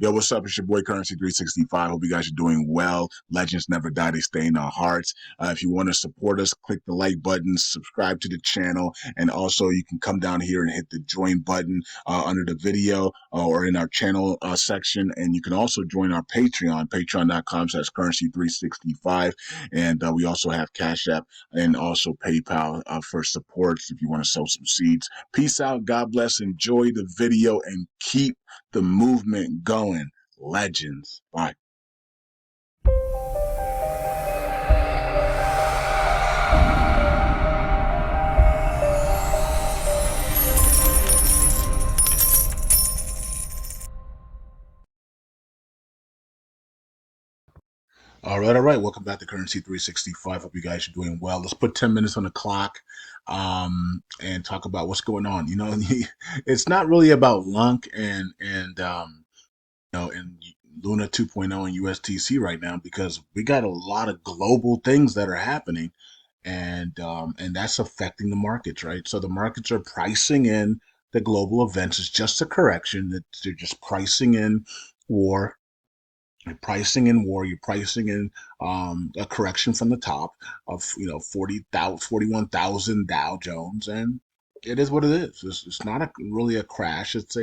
Yo, what's up? It's your boy Currency 365. Hope you guys are doing well. Legends never die, they stay in our hearts. If you want to support us, click the like button, subscribe to the channel, and also you can come down here and hit the join button under the video or in our channel section. And you can also join our Patreon, patreon.com/currency365. And we also have Cash App and also PayPal for supports if you want to sow some seeds. Peace out. God bless. Enjoy the video and keep the movement going. Legends. Bye. All right. Welcome back to Currency 365. Hope you guys are doing well. Let's put 10 minutes on the clock and talk about what's going on. It's not really about LUNC and Luna 2.0 and USTC right now because we got a lot of global things that are happening, and that's affecting the markets, right? So the markets are pricing in the global events. It's just a correction. That they're just pricing in war. You're pricing in war. You're pricing in a correction from the top of 41,000 Dow Jones, and it is what it is. It's not really a crash. It's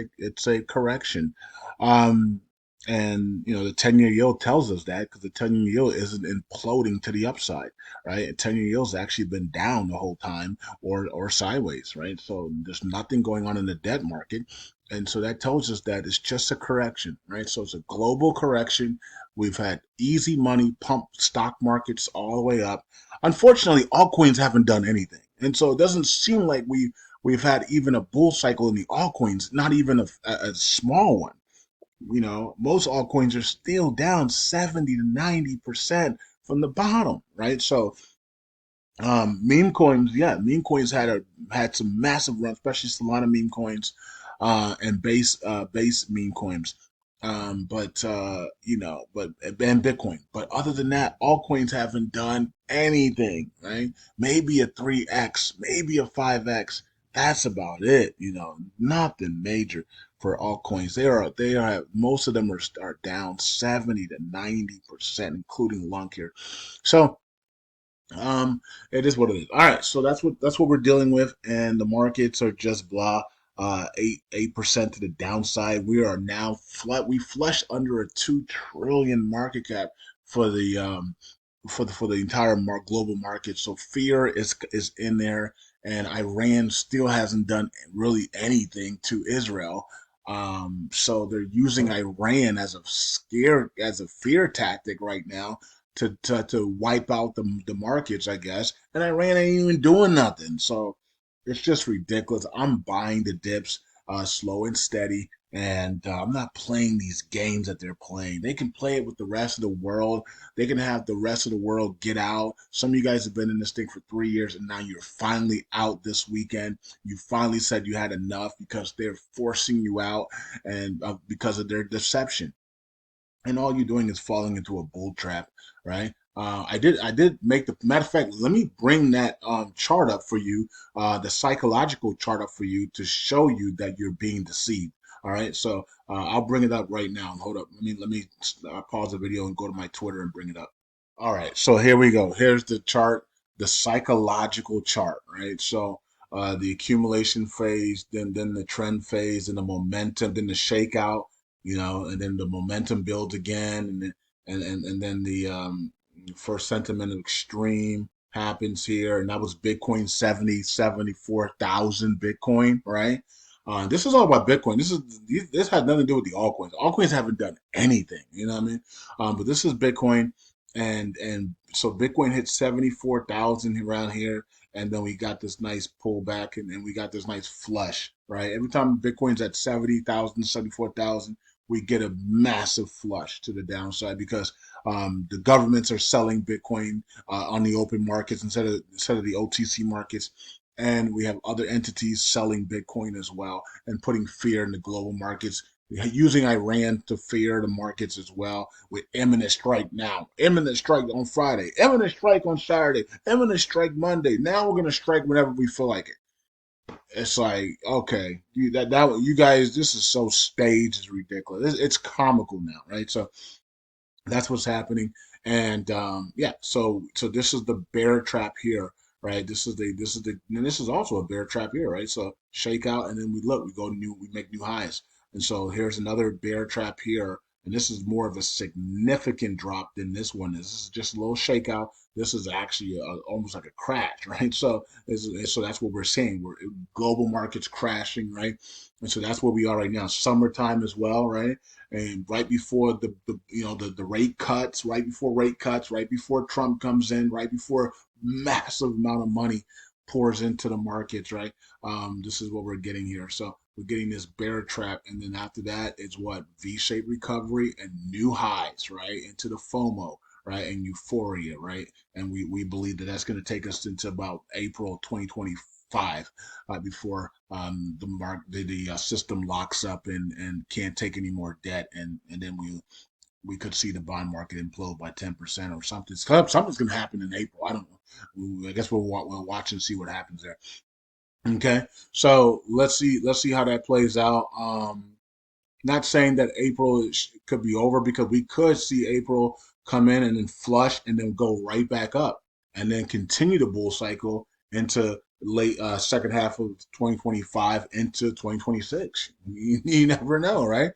a correction. Um, and the 10-year yield tells us that because the 10-year yield isn't imploding to the upside, right? 10-year yield's actually been down the whole time or sideways, right? So there's nothing going on in the debt market. And so that tells us that it's just a correction, right? So it's a global correction. We've had easy money pump stock markets all the way up. Unfortunately, altcoins haven't done anything. And so it doesn't seem like we've had even a bull cycle in the altcoins, not even a small one. Most altcoins are still down 70 to 90% from the bottom, right? So meme coins, yeah, meme coins had some massive run, especially Solana meme coins, and base meme coins. And Bitcoin. But other than that, altcoins haven't done anything, right? Maybe a 3x, maybe a 5x. That's about it, nothing major for altcoins. They are most of them are down 70 to 90%, including LUNC here. So it is what it is. All right, so that's what we're dealing with, and the markets are just blah. 8% to the downside. We are now flat. We flushed under a 2 trillion market cap for the entire global market. So fear is in there, and Iran still hasn't done really anything to Israel. So they're using Iran as a fear tactic right now to wipe out the markets, I guess. And Iran ain't even doing nothing. So it's just ridiculous. I'm buying the dips slow and steady, and I'm not playing these games that they're playing. They can play it with the rest of the world. They can have the rest of the world get out. Some of you guys have been in this thing for 3 years, and now you're finally out this weekend. You finally said you had enough because they're forcing you out, and because of their deception, and all you're doing is falling into a bull trap, right? I did make the matter of fact. Let me bring that chart up for you, the psychological chart up for you to show you that you're being deceived. All right, so I'll bring it up right now. Hold up, let me pause the video and go to my Twitter and bring it up. All right, so here we go. Here's the chart, the psychological chart, right? So the accumulation phase, then the trend phase, and the momentum, then the shakeout, and then the momentum builds again, and then the first sentiment of extreme happens here, and that was Bitcoin 74,000 Bitcoin, right? This is all about Bitcoin. This has nothing to do with the altcoins. Altcoins haven't done anything, you know what I mean? But this is Bitcoin, and so Bitcoin hit 74,000 around here, and then we got this nice pullback, and we got this nice flush, right? Every time Bitcoin's at 70,000, 74,000, we get a massive flush to the downside because the governments are selling Bitcoin on the open markets instead of the OTC markets, and we have other entities selling Bitcoin as well and putting fear in the global markets, using Iran to fear the markets as well with imminent strike now, imminent strike on Friday, imminent strike on Saturday, imminent strike Monday. Now we're going to strike whenever we feel like it. It's like, okay, you guys, this is so staged, it's ridiculous. It's comical now, right? So that's what's happening. And yeah, so this is the bear trap here, right? And this is also a bear trap here, right? So shake out, and then we make new highs. And so here's another bear trap here, and this is more of a significant drop than this one is. This is just a little shakeout. This is actually almost like a crash, right? So that's what we're seeing. We're global markets crashing, right? And so that's where we are right now. Summertime as well, right? And right before the rate cuts, right before Trump comes in, right before massive amount of money pours into the markets, right? This is what we're getting here. So we're getting this bear trap, and then after that, it's what V-shaped recovery and new highs, right, into the FOMO, right, and euphoria, right, and we believe that that's going to take us into about April 2025 before the system locks up and can't take any more debt, and then we could see the bond market implode by 10% or something. Something's going to happen in April. I don't know. I guess we'll watch and see what happens there. Okay, so let's see how that plays out. Not saying that April could be over, because we could see April come in and then flush and then go right back up and then continue the bull cycle into late second half of 2025 into 2026. You never know, right?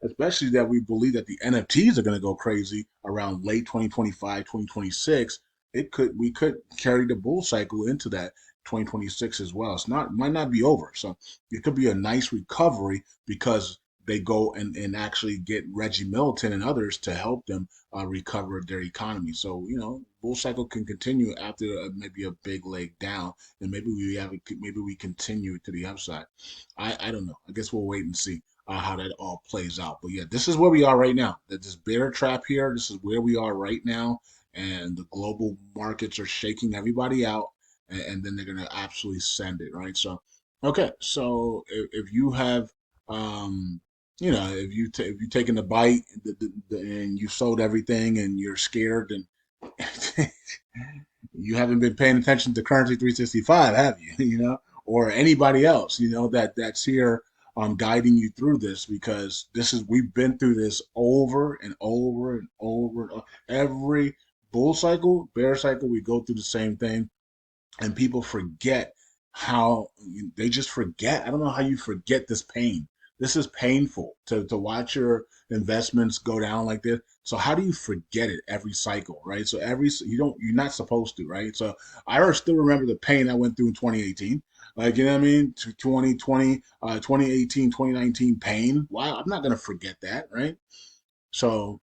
Especially that we believe that the NFTs are going to go crazy around late 2025, 2026. We could carry the bull cycle into that 2026 as well. It's not might not be over. So it could be a nice recovery because they go and actually get Reggie Milton and others to help them recover their economy. So bull cycle can continue after maybe a big leg down, and maybe we continue to the upside. I don't know. I guess we'll wait and see how that all plays out. But yeah, this is where we are right now. That this bear trap here. This is where we are right now, and the global markets are shaking everybody out, and then they're gonna absolutely send it right. So okay, so if you have if you've taken the bite and you sold everything and you're scared, and you haven't been paying attention to Currency 365, have you? Or anybody else, that's here guiding you through this, because we've been through this over and over and over and over. Every bull cycle, bear cycle, we go through the same thing, and people forget how they just forget. I don't know how you forget this pain. This is painful to watch your investments go down like this. So how do you forget it every cycle, right? So you're not supposed to, right? So I still remember the pain I went through in 2018. Like, you know what I mean? 2020, 2018, 2019 pain. Wow, I'm not going to forget that, right? So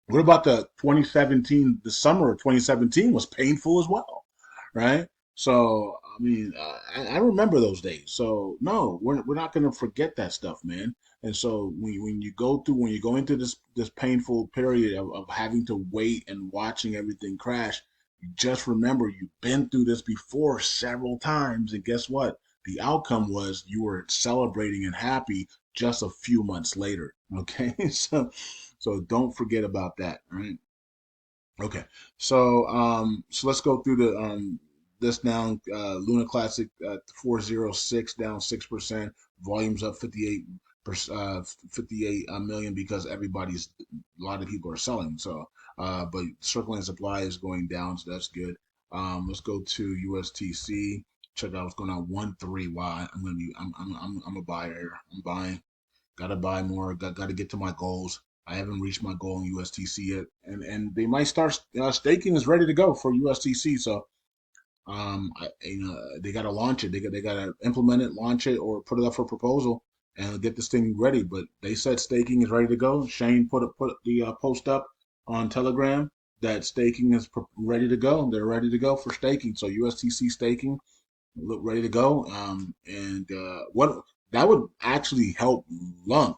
what about the 2017, the summer of 2017 was painful as well, right? So, I mean, I remember those days. So, no, we're not going to forget that stuff, man. And so, when you go into this painful period of having to wait and watching everything crash, you just remember you've been through this before several times. And guess what? The outcome was you were celebrating and happy just a few months later. Okay. So don't forget about that, right? Okay, so let's go through this now. Luna Classic 406 down 6%. Volumes up 58 million, because a lot of people are selling. So, but circling supply is going down, so that's good. Let's go to USTC. Check out what's going on. 1-3. Why? I'm a buyer. I'm buying. Gotta buy more. Got to get to my goals. I haven't reached my goal in USTC yet, and they might start staking is ready to go for USTC. So they got to launch it. They got to implement it, launch it, or put it up for proposal and get this thing ready. But they said staking is ready to go. Shane put the post up on Telegram that staking is ready to go. They're ready to go for staking. So USTC staking look ready to go. And what that would actually help Lunk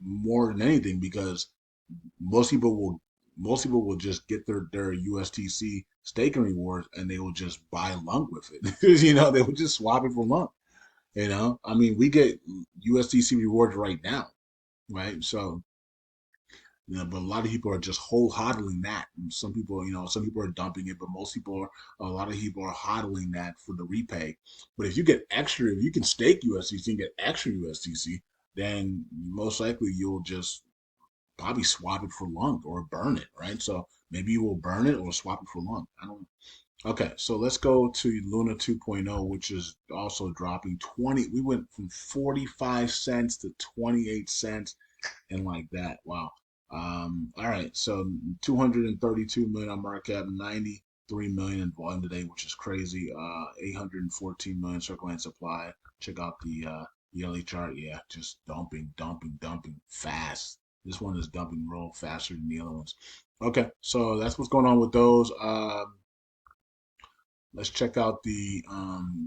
more than anything, because most people will most people will just get their USTC staking rewards, and they will just buy Lunk with it. They will just swap it for Lunk. I mean, we get USTC rewards right now, right? So You know, but a lot of people are just whole hodling that. And some people, some people are dumping it, but most people are, a lot of people are hodling that for the repay. But if you get extra, if you can stake USDC and get extra USDC, then most likely you'll just probably swap it for LUNC or burn it, right? So maybe you will burn it or swap it for LUNC. I don't know. Okay, so let's go to Luna 2.0, which is also dropping 20. We went from 45 cents to 28 cents and like that. Wow. All right. So 232 million on market cap, 93 million in volume today, which is crazy. 814 million circulating supply. Check out the yearly chart. Yeah, just dumping, dumping, dumping fast. This one is dumping real faster than the other ones. Okay, so that's what's going on with those. Let's check out the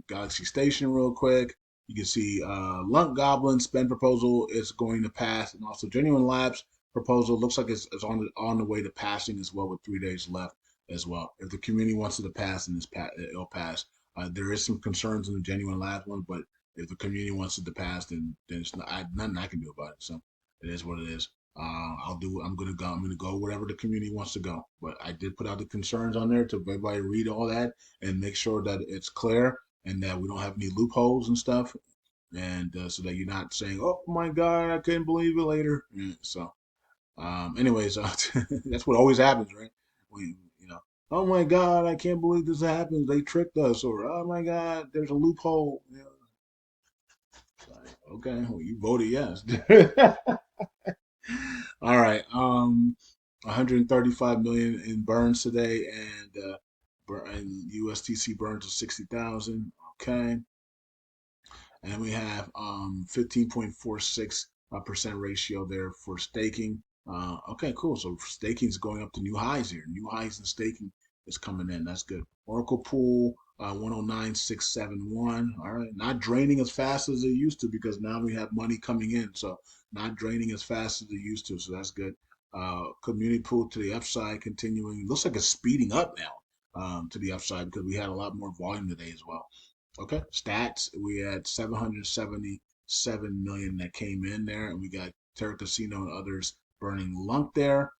Galaxy Station real quick. You can see Lunk Goblin spend proposal is going to pass, and also Genuine Labs proposal looks like it's on the way to passing as well, with 3 days left as well. If the community wants it to pass, and it'll pass. There is some concerns in the Genuine Labs one, but if the community wants it to pass, then it's nothing I can do about it. So it is what it is. I'll do. I'm gonna go. I'm gonna go wherever the community wants to go. But I did put out the concerns on there to everybody read all that and make sure that it's clear and that we don't have any loopholes and stuff, and so that you're not saying, "Oh my God, I couldn't believe it" later. Yeah, so, anyways, that's what always happens, right? When oh my God, I can't believe this happened. They tricked us, or oh my God, there's a loophole. Like, okay, well, you voted yes. All right. 135 million in burns today, and USTC burns of 60,000. Okay, and we have 15.46% ratio there for staking. Okay, cool. So staking is going up to new highs here. New highs in staking is coming in. That's good. Oracle pool 109,671. All right, not draining as fast as it used to because now we have money coming in. So not draining as fast as it used to. So that's good. Community pool to the upside continuing. Looks like it's speeding up now to the upside because we had a lot more volume today as well. Okay, stats. We had 777 million that came in there, and we got Terra Casino and others burning lunk there.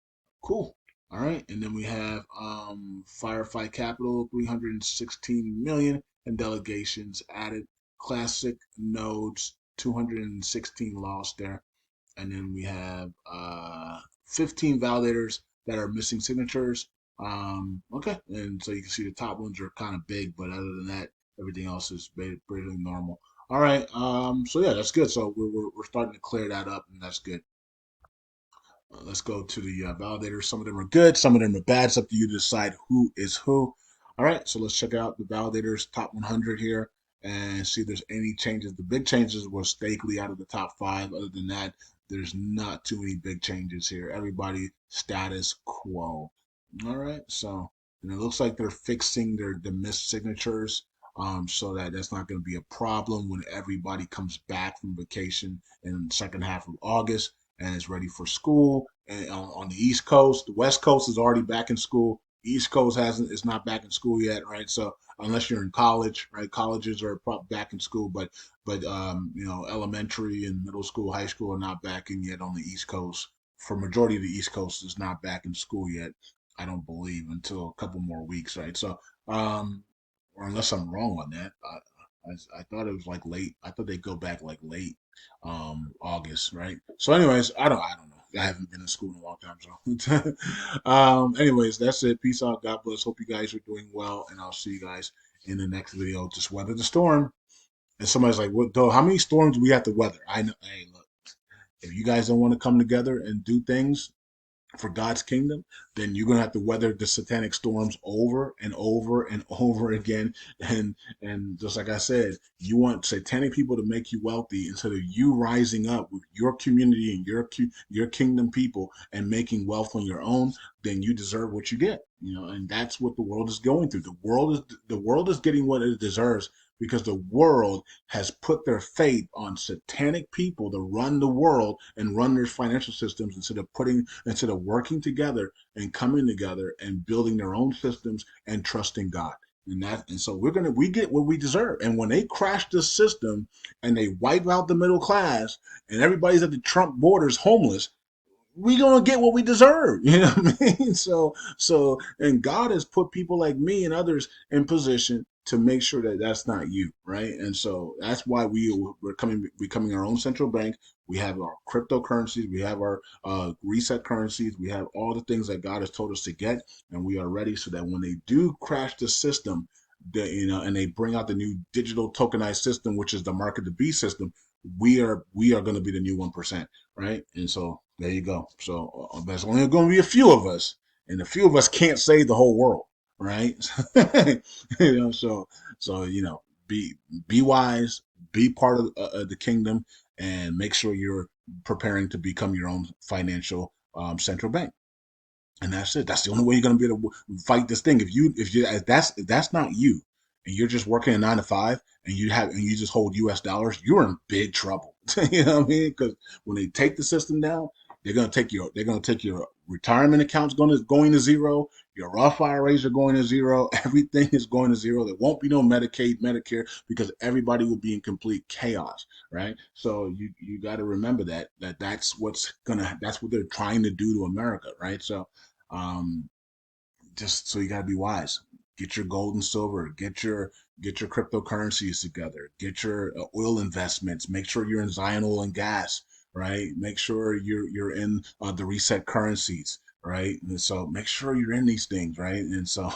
Cool. All right, and then we have Firefight Capital 316 million and delegations added. Classic nodes 216 lost there, and then we have 15 validators that are missing signatures. Okay, and so you can see the top ones are kind of big, but other than that, everything else is pretty normal. All right, so yeah, that's good. So we're starting to clear that up, and that's good. Let's go to the validators. Some of them are good, some of them are bad. It's up to you to decide who is who. All right, so let's check out the validators top 100 here and see if there's any changes. The big changes were Stakely out of the top five. Other than that, there's not too many big changes here. Everybody status quo. All right, so and it looks like they're fixing the missed signatures, so that that's not going to be a problem when everybody comes back from vacation in the second half of August and is ready for school. And on the East Coast, the West Coast is already back in school. East Coast hasn't is not back in school yet, right? So unless you're in college, right? Colleges are back in school, but elementary and middle school, high school are not back in yet on the East Coast. For majority of the East Coast is not back in school yet. I don't believe until a couple more weeks, right? So, or unless I'm wrong on that, I thought it was like late. I thought they go back like late August, right? So, anyways, I don't know. I haven't been in school in a long time, so. Anyways, that's it. Peace out. God bless. Hope you guys are doing well, and I'll see you guys in the next video. Just weather the storm. And somebody's like, "What? Though? How many storms do we have to weather?" I know. Hey, look. If you guys don't want to come together and do things for God's kingdom, then you're gonna have to weather the satanic storms over and over and over again. And just like I said, you want satanic people to make you wealthy instead of you rising up with your community and your kingdom people and making wealth on your own. Then you deserve what you get. And that's what the world is going through. The world is getting what it deserves because the world has put their faith on satanic people to run the world and run their financial systems instead of working together and coming together and building their own systems and trusting God. And so we get what we deserve. And when they crash the system and they wipe out the middle class and everybody's at the Trump borders homeless, we gonna get what we deserve. You know what I mean? And God has put people like me and others in position to make sure that that's not you, right? And so that's why we're becoming our own central bank. We have our cryptocurrencies, we have our reset currencies, we have all the things that God has told us to get, and we are ready so that when they do crash the system, and they bring out the new digital tokenized system, which is the market to be system, we are going to be the new 1%, right? And so there you go. So there's only going to be a few of us, and a few of us can't save the whole world, right? So be wise, be part of the kingdom, and make sure you're preparing to become your own financial central bank. And that's it. That's the only way you're gonna be able to fight this thing. If that's not you, and you're just working a 9 to 5, and you just hold U.S. dollars, you're in big trouble. You know what I mean? Because when they take the system down, they're gonna take your retirement accounts going to zero. Your Roth IRAs are going to zero. Everything is going to zero. There won't be no Medicaid, Medicare, because everybody will be in complete chaos, right? So you got to remember that's what they're trying to do to America, right? So um, just so you got to be wise. Get your gold and silver. Get your cryptocurrencies together. Get your oil investments. Make sure you're in Zion Oil and Gas, right? Make sure you're in the reset currencies, right? And so make sure you're in these things, right? And so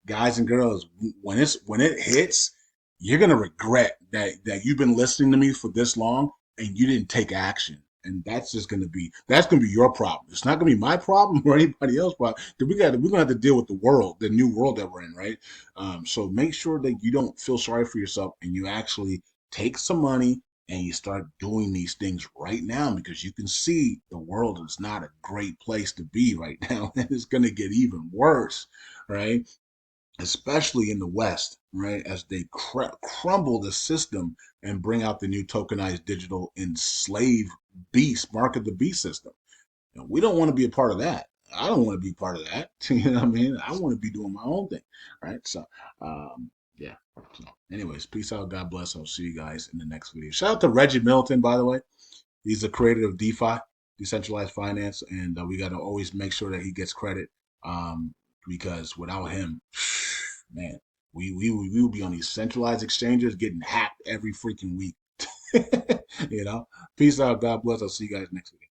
guys and girls, when it hits, you're gonna regret that you've been listening to me for this long and you didn't take action. And that's gonna be your problem. It's not gonna be my problem or anybody else's problem. Because we're gonna have to deal with the new world that we're in, right? So make sure that you don't feel sorry for yourself and you actually take some money and you start doing these things right now, because you can see the world is not a great place to be right now, and it's gonna get even worse, right? Especially in the West, right, as they crumble the system and bring out the new tokenized digital enslaved beast, market the beast system. And we don't want to be a part of that. I don't want to be part of that. You know what I mean? I want to be doing my own thing, right? So, yeah. So, anyways, peace out. God bless. I'll see you guys in the next video. Shout out to Reggie Milton, by the way. He's the creator of DeFi, decentralized finance, and we got to always make sure that he gets credit, um, because without him, man, we will be on these centralized exchanges getting hacked every freaking week. you know. Peace out. God bless. I'll see you guys next week.